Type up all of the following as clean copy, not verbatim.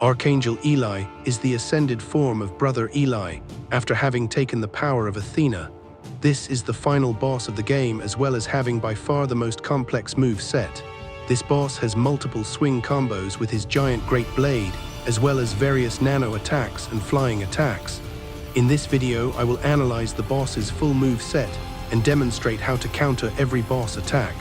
Archangel Eli is the ascended form of Brother Eli after having taken the power of Athena. This is the final boss of the game, as well as having by far the most complex move set. This boss has multiple swing combos with his giant great blade, as well as various nano attacks and flying attacks. In this video, I will analyze the boss's full move set and demonstrate how to counter every boss attack.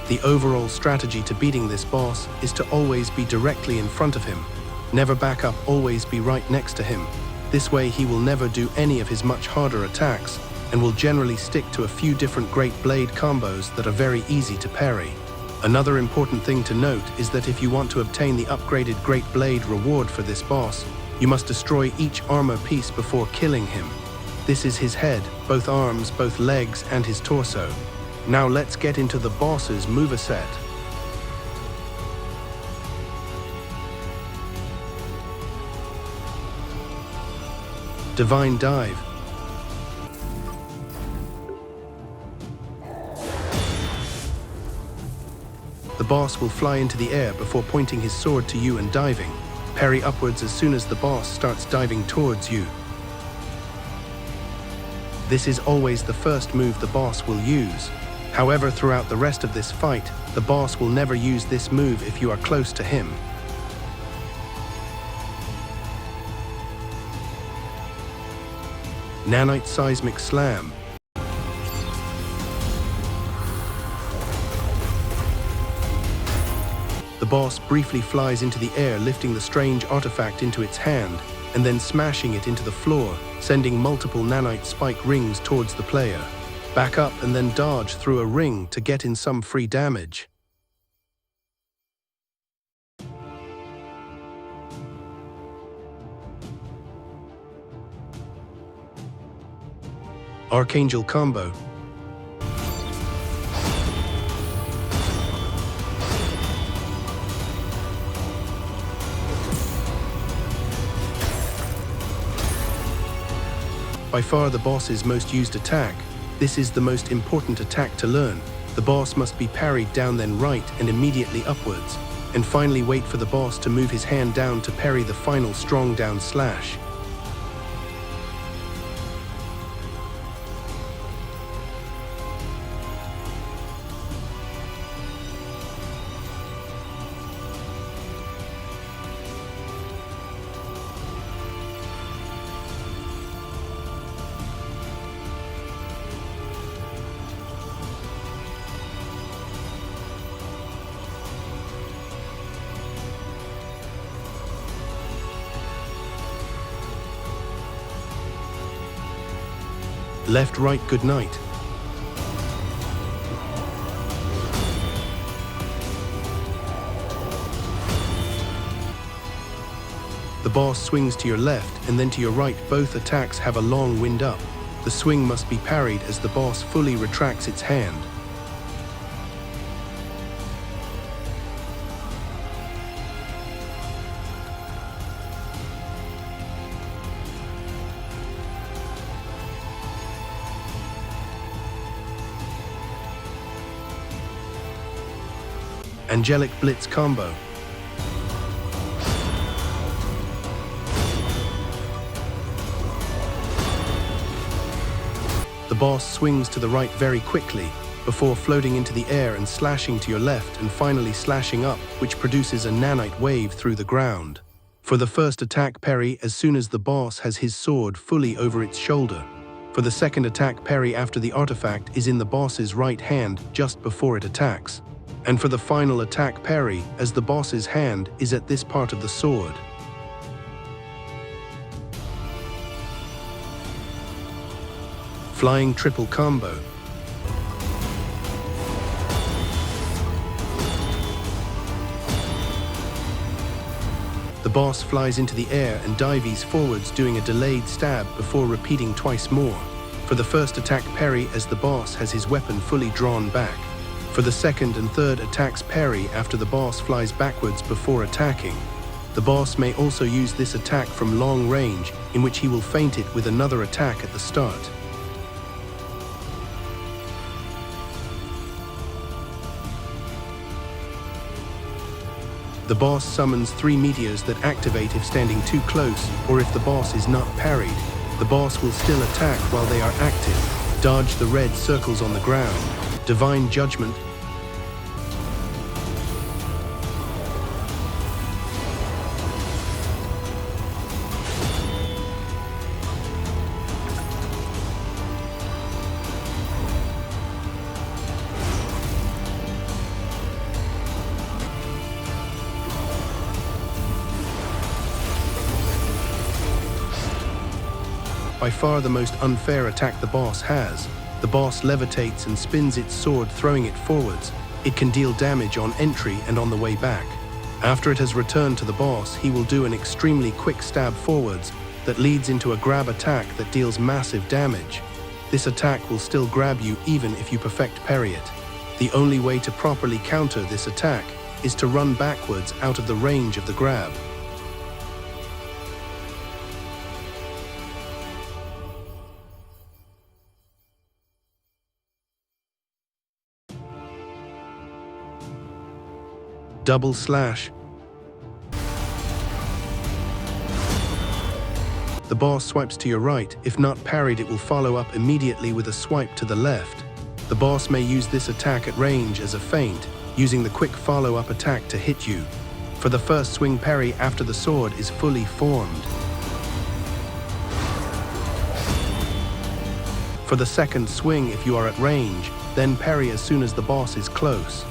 The overall strategy to beating this boss is to always be directly in front of him. Never back up, always be right next to him. This way he will never do any of his much harder attacks and will generally stick to a few different great blade combos that are very easy to parry. Another important thing to note is that if you want to obtain the upgraded Great Blade reward for this boss, you must destroy each armor piece before killing him. This is his head, both arms, both legs, and his torso. Now let's get into the boss's moveset. Divine Dive. The boss will fly into the air before pointing his sword to you and diving. Parry upwards as soon as the boss starts diving towards you. This is always the first move the boss will use. However, throughout the rest of this fight, the boss will never use this move if you are close to him. Nanite Seismic Slam. The boss briefly flies into the air, lifting the strange artifact into its hand, and then smashing it into the floor, sending multiple nanite spike rings towards the player. Back up and then dodge through a ring to get in some free damage. Archangel combo. By far the boss's most used attack, this is the most important attack to learn. The boss must be parried down, then right and immediately upwards, and finally wait for the boss to move his hand down to parry the final strong down slash. Left, right, good night. The boss swings to your left and then to your right. Both attacks have a long wind up. The swing must be parried as the boss fully retracts its hand. Angelic Blitz combo. The boss swings to the right very quickly, before floating into the air and slashing to your left and finally slashing up, which produces a nanite wave through the ground. For the first attack, parry as soon as the boss has his sword fully over its shoulder. For the second attack, parry after the artifact is in the boss's right hand just before it attacks. And for the final attack, parry as the boss's hand is at this part of the sword. Flying triple combo. The boss flies into the air and dives forwards, doing a delayed stab before repeating twice more. For the first attack, parry as the boss has his weapon fully drawn back. For the second and third attacks, parry after the boss flies backwards before attacking. The boss may also use this attack from long range, in which he will feint it with another attack at the start. The boss summons 3 meteors that activate if standing too close or if the boss is not parried. The boss will still attack while they are active. Dodge the red circles on the ground. Divine Judgment. By far the most unfair attack the boss has. The boss levitates and spins its sword, throwing it forwards. It can deal damage on entry and on the way back. After it has returned to the boss, he will do an extremely quick stab forwards that leads into a grab attack that deals massive damage. This attack will still grab you even if you perfect parry it. The only way to properly counter this attack is to run backwards out of the range of the grab. Double slash. The boss swipes to your right. If not parried, it will follow up immediately with a swipe to the left. The boss may use this attack at range as a feint, using the quick follow-up attack to hit you. For the first swing, parry after the sword is fully formed. For the second swing, if you are at range, then parry as soon as the boss is close.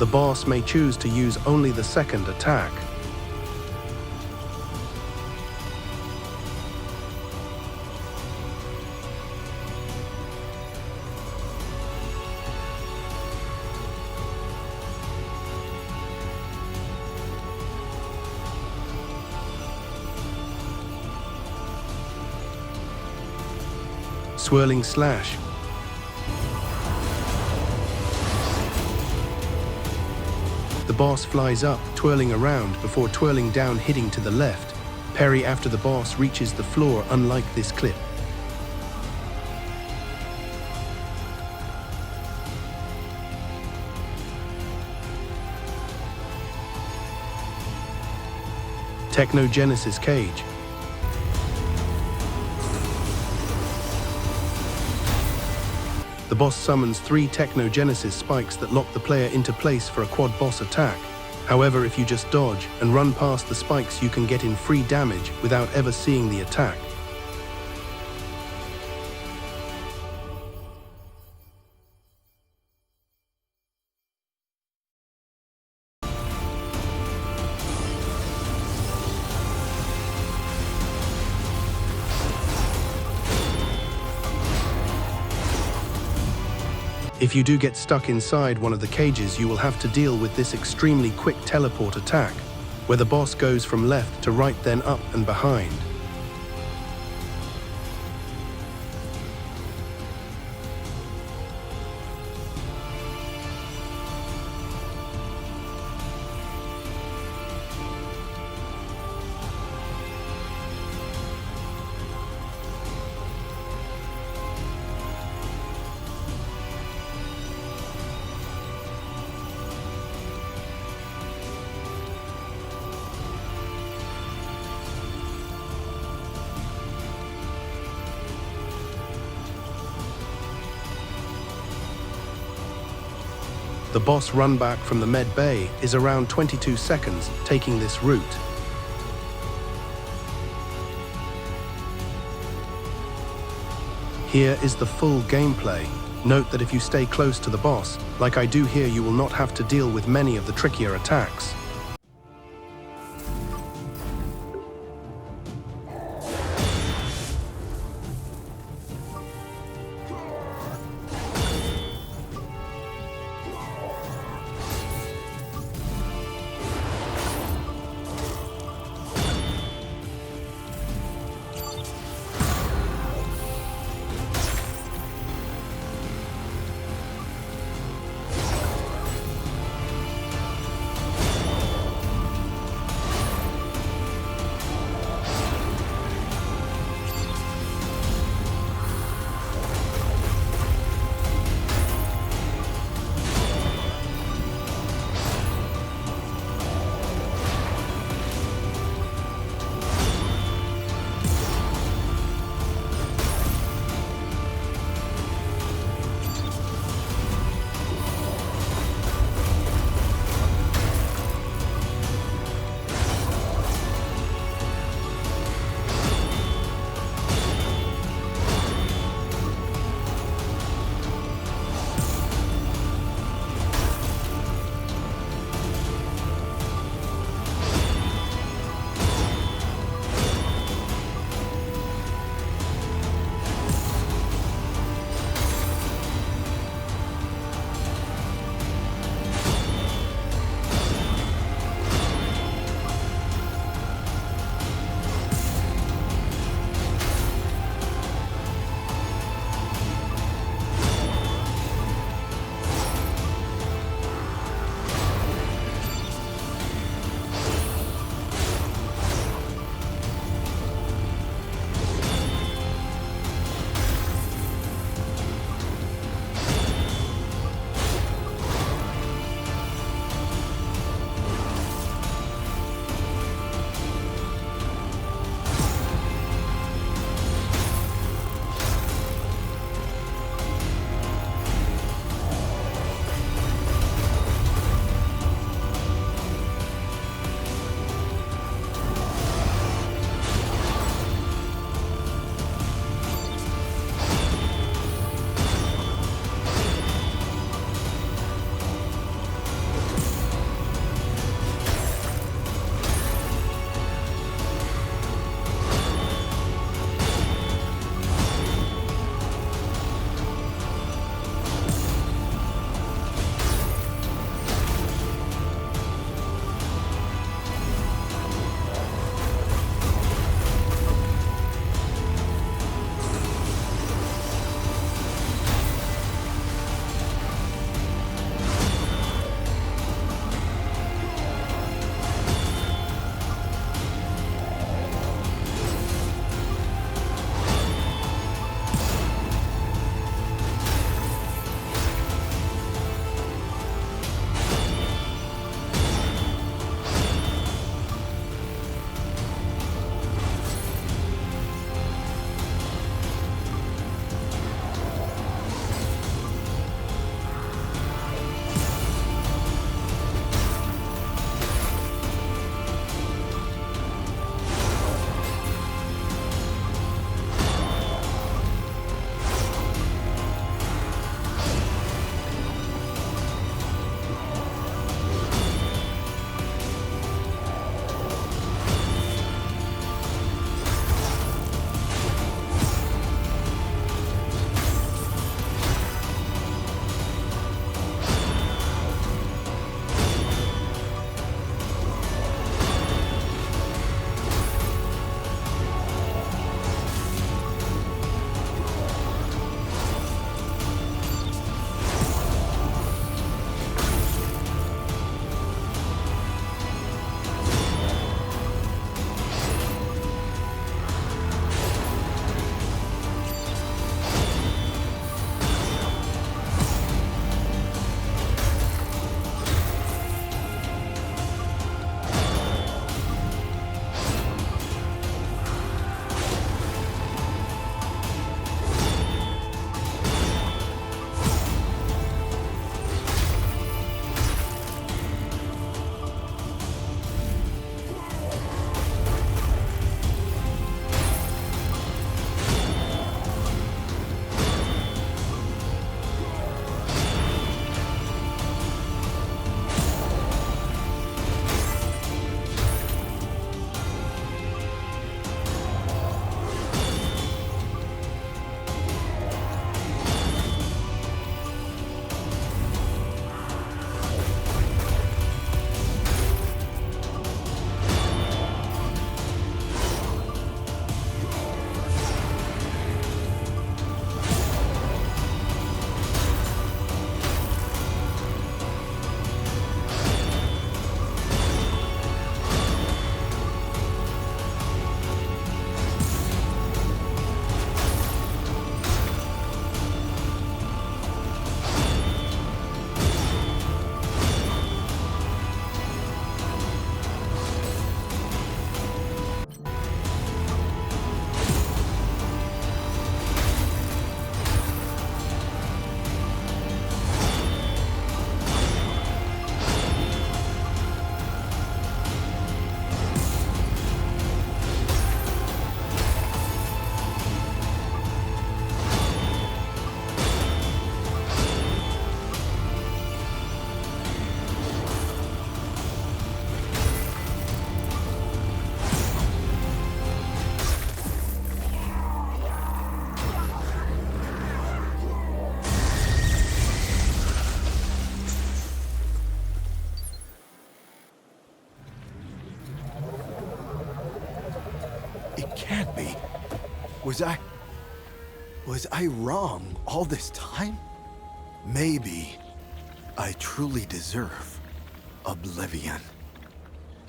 The boss may choose to use only the second attack. Swirling slash. The boss flies up, twirling around before twirling down, hitting to the left. Parry after the boss reaches the floor, unlike this clip. Technogenesis cage. The boss summons 3 Technogenesis spikes that lock the player into place for a quad boss attack. However, if you just dodge and run past the spikes, you can get in free damage without ever seeing the attack. If you do get stuck inside one of the cages, you will have to deal with this extremely quick teleport attack, where the boss goes from left to right, then up and behind. The boss run back from the med bay is around 22 seconds, taking this route. Here is the full gameplay. Note that if you stay close to the boss, like I do here, you will not have to deal with many of the trickier attacks. It can't be. Was I wrong all this time? Maybe I truly deserve oblivion.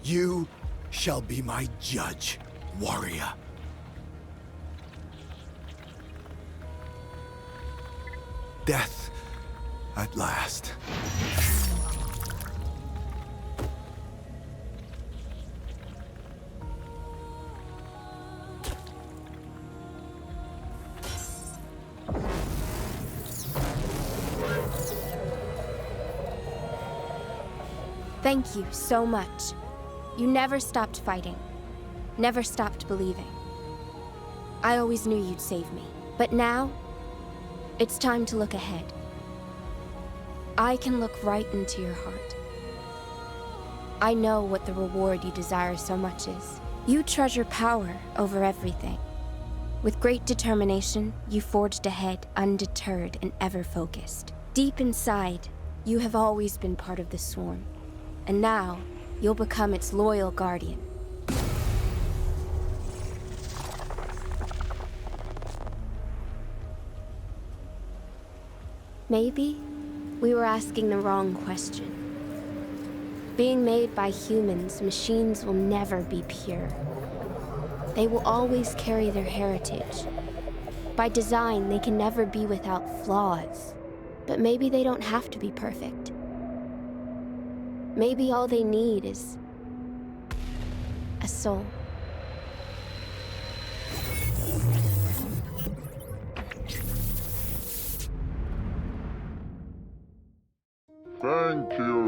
You shall be my judge, warrior. Death at last. Thank you so much. You never stopped fighting. Never stopped believing. I always knew you'd save me. But now, it's time to look ahead. I can look right into your heart. I know what the reward you desire so much is. You treasure power over everything. With great determination, you forged ahead, undeterred and ever-focused. Deep inside, you have always been part of the Swarm. And now, you'll become its loyal guardian. Maybe we were asking the wrong question. Being made by humans, machines will never be pure. They will always carry their heritage. By design, they can never be without flaws. But maybe they don't have to be perfect. Maybe all they need is a soul. Thank you.